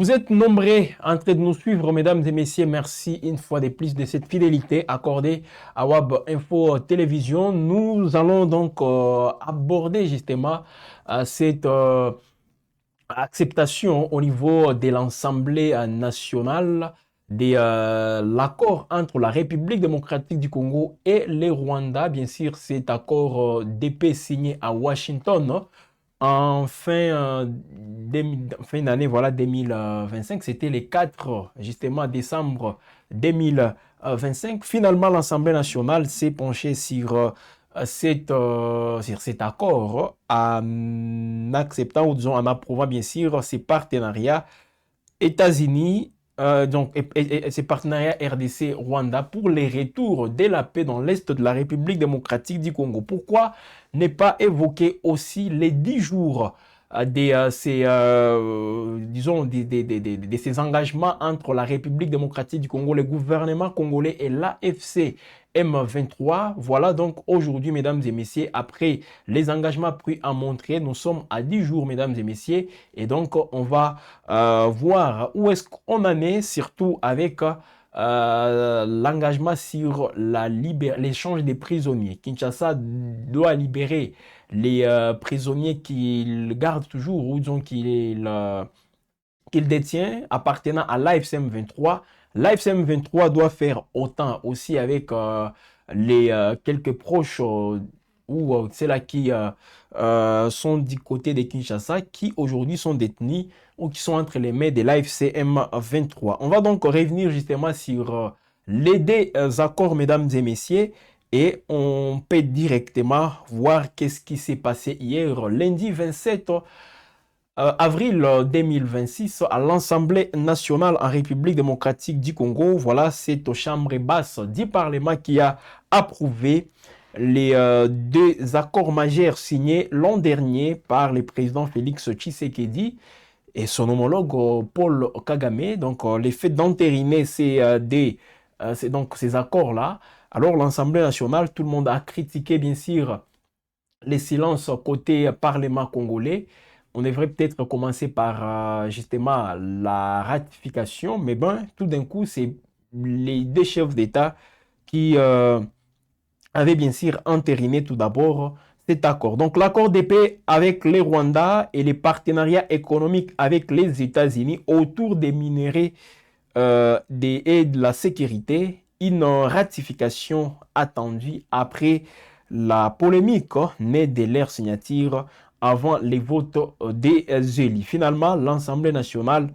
Vous êtes nombreux en train de nous suivre, mesdames et messieurs. Merci une fois de plus de cette fidélité accordée à Web Info Télévision. Nous allons donc aborder justement cette acceptation au niveau de l'Assemblée nationale de l'accord entre la République démocratique du Congo et le Rwanda. Bien sûr, cet accord d'épée signé à Washington en fin d'année, voilà, 2025, c'était le 4 justement décembre 2025. Finalement, l'Assemblée nationale s'est penchée sur cet accord en acceptant ou disons en approuvant bien sûr ces partenariats États-Unis, et ces partenariats RDC-Rwanda pour les retours de la paix dans l'Est de la République démocratique du Congo. Pourquoi ne pas évoquer aussi les 10 jours disons, de ces engagements entre la République démocratique du Congo, le gouvernement congolais et l'AFC M23. Voilà donc aujourd'hui, mesdames et messieurs, après les engagements pris à Montréal, nous sommes à 10 jours, mesdames et messieurs, et donc on va voir où est-ce qu'on en est, surtout avec l'engagement sur l'échange des prisonniers. Kinshasa doit libérer les prisonniers qu'il garde toujours ou disons qu'il détient appartenant à l'AFCM 23. L'AFCM 23 doit faire autant aussi avec les quelques proches ou c'est là qui sont du côté de Kinshasa qui aujourd'hui sont détenus ou qui sont entre les mains de l'AFCM 23. On va donc revenir justement sur les deux accords, mesdames et messieurs, et on peut directement voir qu'est-ce qui s'est passé hier, lundi 27 avril 2026, à l'Assemblée nationale en République démocratique du Congo. Voilà, c'est aux chambres basses du Parlement qui a approuvé les deux accords majeurs signés l'an dernier par le président Félix Tshisekedi et son homologue Paul Kagame. Donc, les faits d'entériner ces accords-là. Alors, l'Assemblée nationale, tout le monde a critiqué, bien sûr, les silences côté Parlement congolais. On devrait peut-être commencer par justement la ratification, mais ben, tout d'un coup, c'est les deux chefs d'État qui avaient bien sûr entériné tout d'abord cet accord. Donc l'accord de paix avec les Rwanda et les partenariats économiques avec les États-Unis autour des minerais et de la sécurité, une ratification attendue après la polémique née de leur signature avant les votes des élus. Finalement, l'Assemblée nationale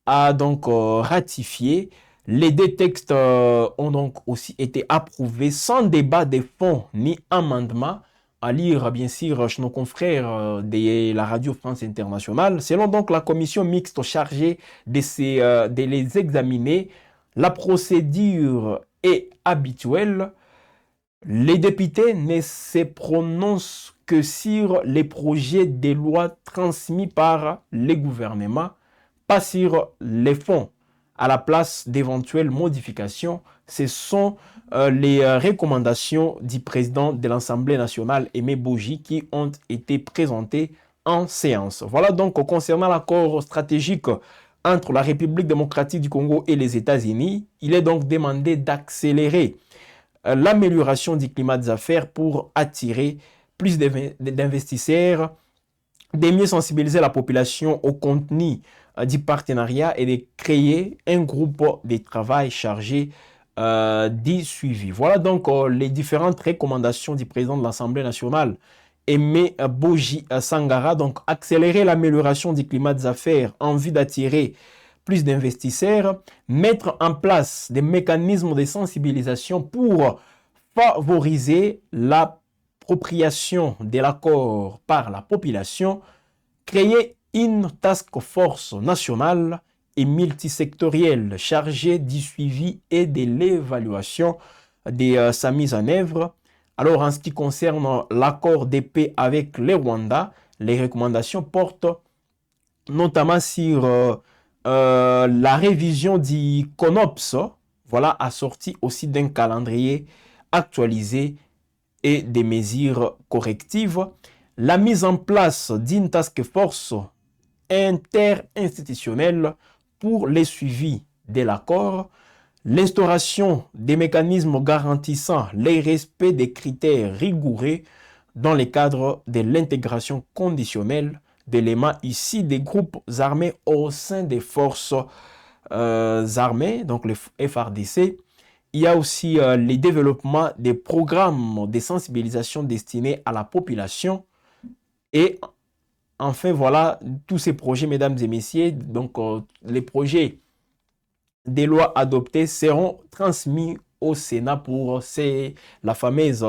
a donc ratifié. Les deux textes ont donc aussi été approuvés sans débat de fond ni amendement. À lire, bien sûr, chez nos confrères de la Radio France Internationale. Selon donc la commission mixte chargée de les examiner, la procédure est habituelle. Les députés ne se prononcent que sur les projets de loi transmis par les gouvernements, pas sur les fonds. À la place d'éventuelles modifications, ce sont les recommandations du président de l'Assemblée nationale, Aimé Boji, qui ont été présentées en séance. Voilà donc concernant l'accord stratégique entre la République démocratique du Congo et les États-Unis. Il est donc demandé d'accélérer l'amélioration du climat des affaires pour attirer plus d'investisseurs, de mieux sensibiliser la population au contenu du partenariat et de créer un groupe de travail chargé du suivi. Voilà donc les différentes recommandations du président de l'Assemblée nationale, Aimé Boji Sangara. Donc accélérer l'amélioration du climat des affaires en vue d'attirer plus d'investisseurs, mettre en place des mécanismes de sensibilisation pour favoriser l'appropriation de l'accord par la population, créer une task force nationale et multisectorielle chargée du suivi et de l'évaluation de sa mise en œuvre. Alors, en ce qui concerne l'accord de paix avec le Rwanda, les recommandations portent notamment sur la révision du CONOPS, voilà, assorti aussi d'un calendrier actualisé et des mesures correctives, la mise en place d'une task force interinstitutionnelle pour les suivis de l'accord, l'instauration des mécanismes garantissant le respect des critères rigoureux dans le cadre de l'intégration conditionnelle d'éléments issus des groupes armés au sein des forces armées, donc les FARDC. Il y a aussi le développement des programmes de sensibilisation destinés à la population. Et enfin, voilà, tous ces projets, mesdames et messieurs, donc les projets des lois adoptées seront transmis au Sénat pour la fameuse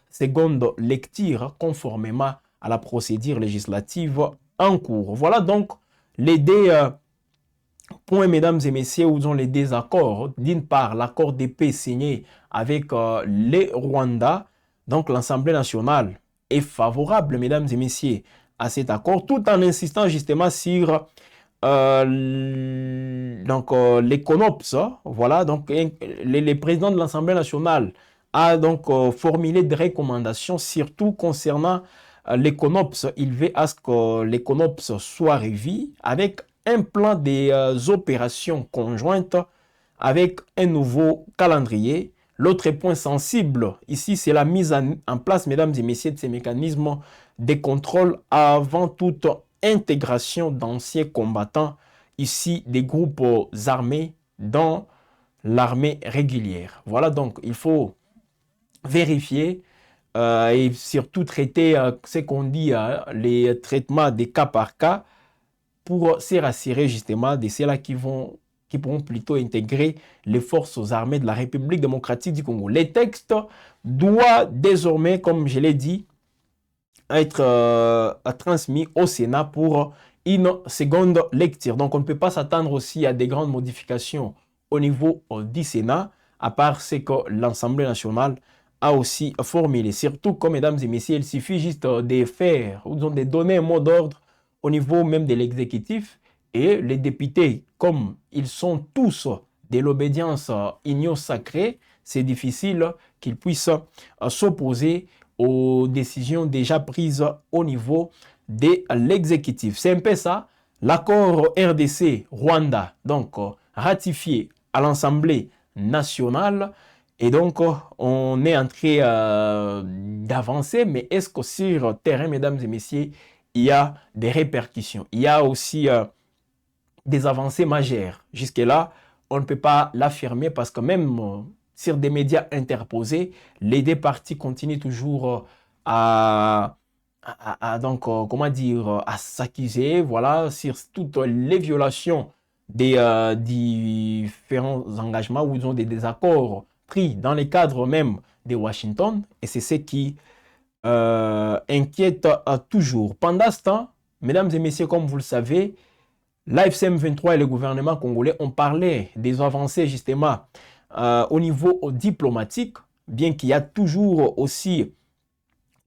seconde lecture conformément à la procédure législative en cours. Voilà donc les deux points, mesdames et messieurs, où sont les désaccords. D'une part, l'accord de paix signé avec les Rwandais. Donc l'Assemblée nationale est favorable, mesdames et messieurs, à cet accord, tout en insistant justement sur les CONOPS. Voilà, donc les présidents de l'Assemblée nationale a donc formulé des recommandations, surtout concernant les CONOPS. Il veut à ce que les CONOPS soient revus avec un plan des opérations conjointes avec un nouveau calendrier. L'autre point sensible ici, c'est la mise en place, mesdames et messieurs, de ces mécanismes de contrôle avant toute intégration d'anciens combattants ici des groupes armés dans l'armée régulière. Voilà, donc il faut vérifier et surtout traiter ce qu'on dit les traitements des cas par cas pour se rassurer justement de ceux-là qui pourront plutôt intégrer les forces armées de la République démocratique du Congo. Les textes doivent désormais, comme je l'ai dit, être transmis au Sénat pour une seconde lecture. Donc on ne peut pas s'attendre aussi à des grandes modifications au niveau du Sénat, à part ce que l'Assemblée nationale a aussi formulé. Surtout, comme mesdames et messieurs, il suffit juste de faire, ou de donner un mot d'ordre au niveau même de l'exécutif, et les députés, comme ils sont tous de l'obédience union sacrée, c'est difficile qu'ils puissent s'opposer aux décisions déjà prises au niveau de l'exécutif. C'est un peu ça, l'accord RDC-Rwanda, donc ratifié à l'Assemblée nationale, et donc on est en train d'avancer, mais est-ce que sur le terrain, mesdames et messieurs, il y a des répercussions? Il y a aussi des avancées majeures. Jusque-là, on ne peut pas l'affirmer parce que même sur des médias interposés, les deux parties continuent toujours donc, comment dire, à s'accuser, voilà, sur toutes les violations des différents engagements où ils ont des désaccords pris dans les cadres même de Washington. Et c'est ce qui inquiète toujours. Pendant ce temps, mesdames et messieurs, comme vous le savez, l'AFC M23 et le gouvernement congolais ont parlé des avancées justement au niveau diplomatique, bien qu'il y a toujours aussi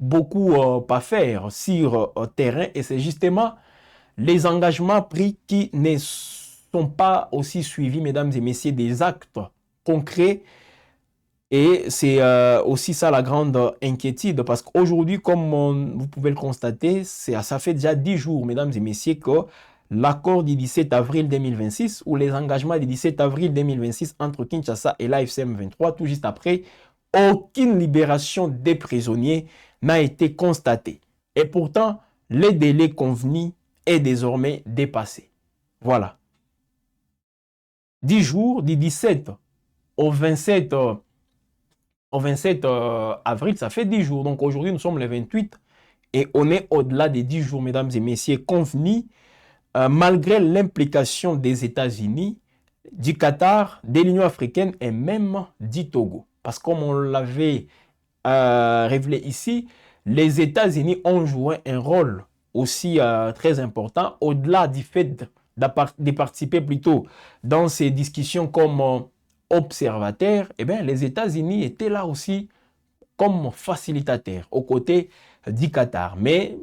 beaucoup à faire sur terrain, et c'est justement les engagements pris qui ne sont pas aussi suivis, mesdames et messieurs, des actes concrets. Et c'est aussi ça la grande inquiétude, parce qu'aujourd'hui, comme vous pouvez le constater, ça fait déjà 10 jours, mesdames et messieurs, que l'accord du 17 avril 2026, ou les engagements du 17 avril 2026 entre Kinshasa et l'AFC M23, tout juste après, aucune libération des prisonniers n'a été constatée. Et pourtant, le délai convenu est désormais dépassé. Voilà. 10 jours, du 17 au 27 avril, ça fait 10 jours. Donc aujourd'hui, nous sommes le 28 et on est au-delà des 10 jours, mesdames et messieurs, convenus, malgré l'implication des États-Unis, du Qatar, de l'Union africaine et même du Togo. Parce que comme on l'avait révélé ici, les États-Unis ont joué un rôle aussi très important, au-delà du fait de participer plutôt dans ces discussions comme observateurs. Eh bien, les États-Unis étaient là aussi comme facilitateurs aux côtés du Qatar. Mais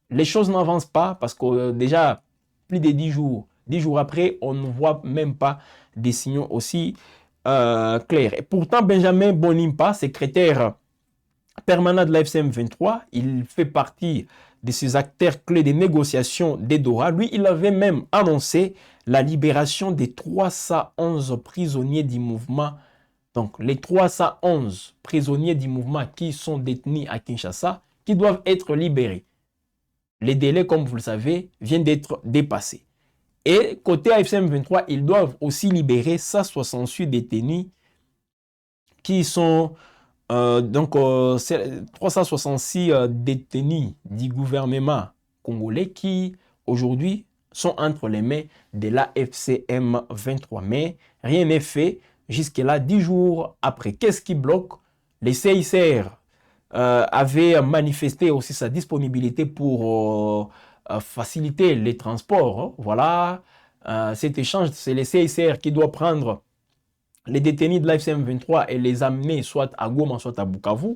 les choses n'avancent pas parce que déjà, plus de 10 jours après, on ne voit même pas des signaux aussi clairs. Et pourtant, Benjamin Bonimpa, secrétaire permanent de la FCM 23. Il fait partie de ces acteurs clés des négociations des Doha. Lui, il avait même annoncé la libération des 311 prisonniers du mouvement. Donc, les 311 prisonniers du mouvement qui sont détenus à Kinshasa, qui doivent être libérés. Les délais, comme vous le savez, viennent d'être dépassés. Et côté AFCM 23, ils doivent aussi libérer 168 détenus qui sont 366 détenus du gouvernement congolais qui aujourd'hui sont entre les mains de la FCM 23. Mais rien n'est fait jusque-là, 10 jours après. Qu'est-ce qui bloque? Les CICR avaient manifesté aussi sa disponibilité pour faciliter les transports. Hein. Voilà, cet échange, c'est les CICR qui doivent prendre les détenus de l'AFCM 23 et les amener soit à Goma, soit à Bukavu,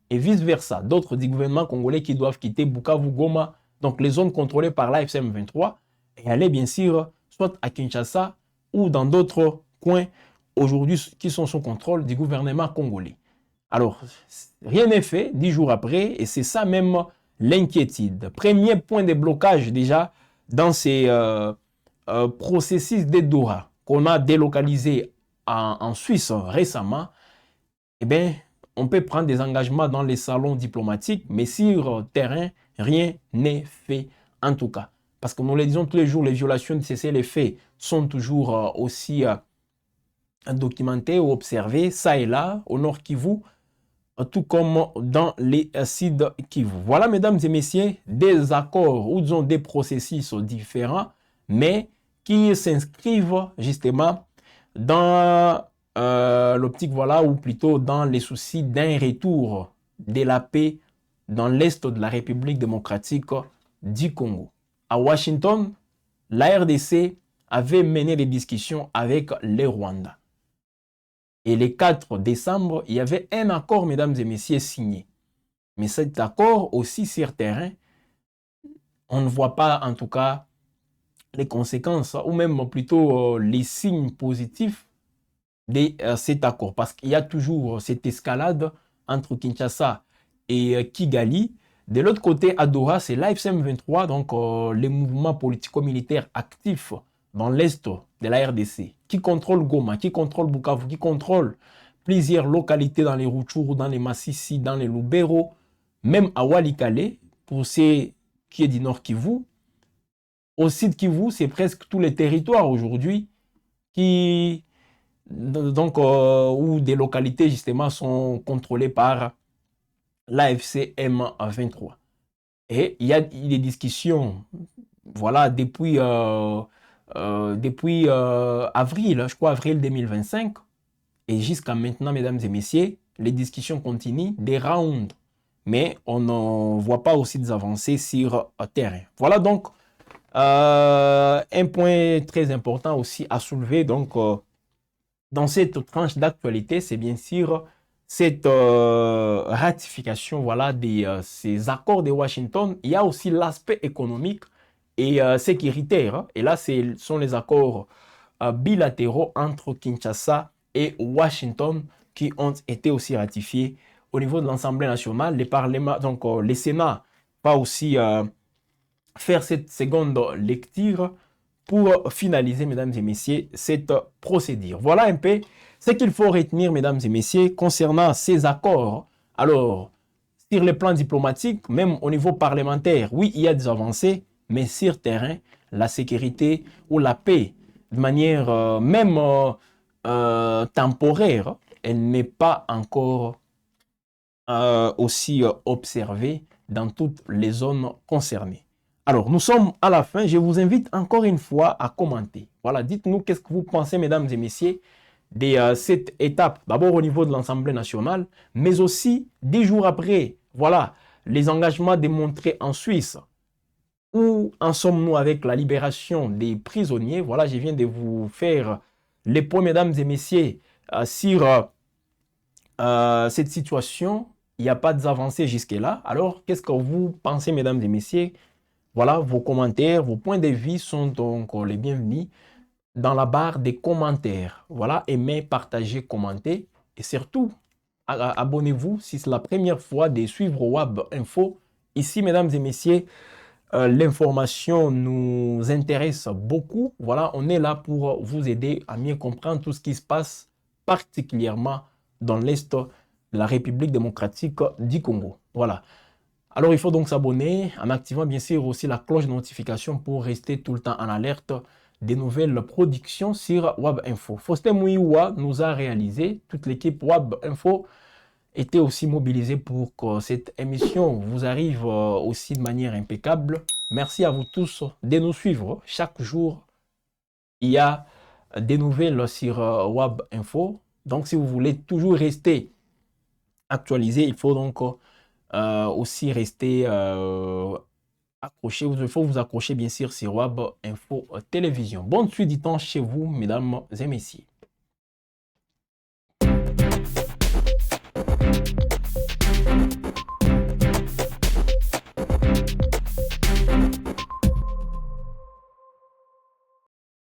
et vice-versa. D'autres du gouvernement congolais qui doivent quitter Bukavu, Goma, donc les zones contrôlées par l'AFCM 23, et aller bien sûr soit à Kinshasa ou dans d'autres coins aujourd'hui qui sont sous contrôle du gouvernement congolais. Alors, rien n'est fait 10 jours après, et c'est ça même l'inquiétude. Premier point de blocage déjà dans ces processus de Doha qu'on a délocalisé en Suisse récemment, eh bien, on peut prendre des engagements dans les salons diplomatiques, mais sur terrain, rien n'est fait en tout cas. Parce que nous le disons tous les jours, les violations de cessez-le-feu sont toujours aussi documentées ou observées, ça et là, au Nord Kivu, tout comme dans les Sud Kivu. Voilà, mesdames et messieurs, des accords ou disons des processus différents, mais qui s'inscrivent justement dans l'optique, voilà, ou plutôt dans les soucis d'un retour de la paix dans l'Est de la République démocratique du Congo. À Washington, la RDC avait mené des discussions avec les Rwandais. Et le 4 décembre, il y avait un accord, mesdames et messieurs, signé. Mais cet accord, aussi sur terrain, on ne voit pas en tout cas les conséquences, ou même plutôt les signes positifs de cet accord. Parce qu'il y a toujours cette escalade entre Kinshasa et Kigali. De l'autre côté, à Doha, c'est l'AFCM 23, donc les mouvements politico-militaires actifs dans l'Est de la RDC, qui contrôle Goma, qui contrôle Bukavu, qui contrôle plusieurs localités dans les Rutshuru, dans les Massissi, dans les Lubero, même à Walikale, pour ceux qui est du Nord Kivu. Au Sud Kivu, c'est presque tous les territoires aujourd'hui qui, donc, où des localités justement sont contrôlées par l'AFCM 23. Et il y a des discussions, voilà, depuis avril, je crois avril 2025, et jusqu'à maintenant, mesdames et messieurs, les discussions continuent, des rounds, mais on ne voit pas aussi des avancées sur terrain. Voilà donc un point très important aussi à soulever donc dans cette tranche d'actualité, c'est bien sûr cette ratification, voilà, de ces accords de Washington. Il y a aussi l'aspect économique et sécuritaire. Hein. Et là, ce sont les accords bilatéraux entre Kinshasa et Washington qui ont été aussi ratifiés au niveau de l'Assemblée nationale. Les parlements, donc le Sénat va aussi faire cette seconde lecture pour finaliser, mesdames et messieurs, cette procédure. Voilà un peu ce qu'il faut retenir, mesdames et messieurs, concernant ces accords. Alors, sur le plan diplomatique, même au niveau parlementaire, oui, il y a des avancées, mais sur terrain, la sécurité ou la paix, de manière même temporaire, elle n'est pas encore aussi observée dans toutes les zones concernées. Alors, nous sommes à la fin. Je vous invite encore une fois à commenter. Voilà, dites-nous qu'est-ce que vous pensez, mesdames et messieurs, de cette étape. D'abord au niveau de l'Assemblée nationale, mais aussi 10 jours après, voilà, les engagements démontrés en Suisse. Où en sommes-nous avec la libération des prisonniers? Voilà, je viens de vous faire les points, mesdames et messieurs, sur cette situation. Il n'y a pas d'avancée jusque-là. Alors, qu'est-ce que vous pensez, mesdames et messieurs? Voilà, vos commentaires, vos points de vue sont donc les bienvenus dans la barre des commentaires. Voilà, aimez, partagez, commentez et surtout, abonnez-vous si c'est la première fois de suivre WAB Info. Ici, mesdames et messieurs, l'information nous intéresse beaucoup. Voilà, on est là pour vous aider à mieux comprendre tout ce qui se passe, particulièrement dans l'Est de la République démocratique du Congo. Voilà. Alors, il faut donc s'abonner en activant bien sûr aussi la cloche de notification pour rester tout le temps en alerte des nouvelles productions sur WAB Info. Faustin Mouiwa nous a réalisé, toute l'équipe WAB Info était aussi mobilisée pour que cette émission vous arrive aussi de manière impeccable. Merci à vous tous de nous suivre. Chaque jour, il y a des nouvelles sur WAB Info. Donc, si vous voulez toujours rester actualisé, il faut donc aussi rester accroché. Il faut vous accrocher bien sûr sur WAB Info Télévision. Bonne suite du temps chez vous, mesdames et messieurs.